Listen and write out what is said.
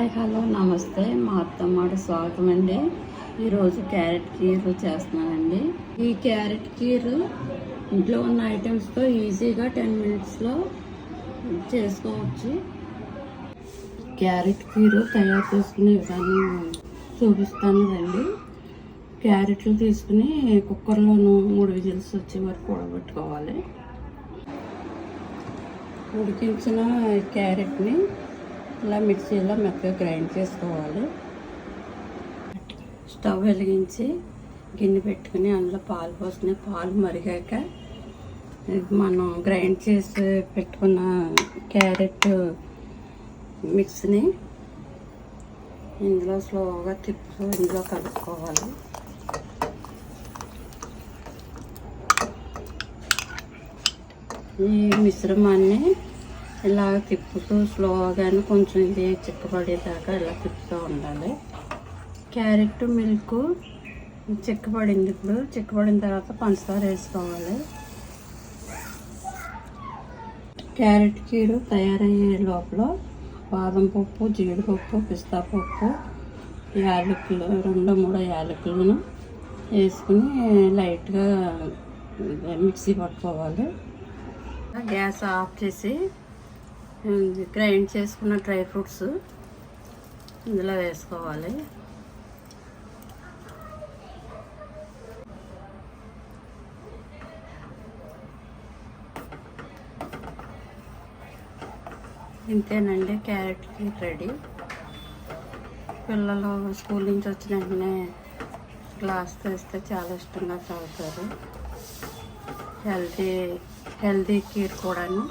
Hi hello నమస్తే. మా అత్తమ్మకి స్వాగతం అండి. ఈరోజు క్యారెట్ కీర్ చేస్తున్నానండి. ఈ క్యారెట్ కీర్ ఇంట్లో ఉన్న ఐటమ్స్తో ఈజీగా 10 మినిట్స్లో చేసుకోవచ్చు. క్యారెట్ కీర్ తయారు చేసుకునే విధానం చూపిస్తాను రండి. క్యారెట్లు తీసుకుని కుక్కర్లోను 3 విజిల్స్ వచ్చే వరకు ఉడకబెట్టుకోవాలి. ఉడికించిన క్యారెట్ని ఇలా మిక్సీలో మెత్తగా గ్రైండ్ చేసుకోవాలి. స్టవ్ వెలిగించి గిన్నె పెట్టుకుని అందులో పాలు పోసుకుని పాలు మరిగాక మనం గ్రైండ్ చేసి పెట్టుకున్న క్యారెట్ మిక్స్ని ఇందులో స్లోగా తిప్పుతూ ఇందులో కలుపుకోవాలి. ఈ మిశ్రమాన్ని ఇలా తిప్పుతూ స్లోగానే కొంచెం ఇది చిక్కబడేదాకా ఇలా తిప్పుతూ ఉండాలి. క్యారెట్ మిల్క్ చిక్కబడింది. ఇప్పుడు చిక్కబడిన తర్వాత పంచదార వేసుకోవాలి. క్యారెట్ కీరు తయారయ్యే లోపల బాదం పప్పు, జీడిపప్పు, పిస్తా పప్పు, యాలకులు 2-3 యాలకులను వేసుకుని లైట్గా మిక్సీ పట్టుకోవాలి. గ్యాస్ ఆఫ్ చేసి గ్రైండ్ చేసుకున్న డ్రై ఫ్రూట్స్ ఇందులో వేసుకోవాలి. ఇంతేనండి, క్యారెట్ కీర్ రెడీ. పిల్లలు స్కూల్ నుంచి వచ్చిన వెంటనే గ్లాస్ తెస్తే చాలా ఇష్టంగా తాగుతారు. హెల్తీ కీర్ కూడాను.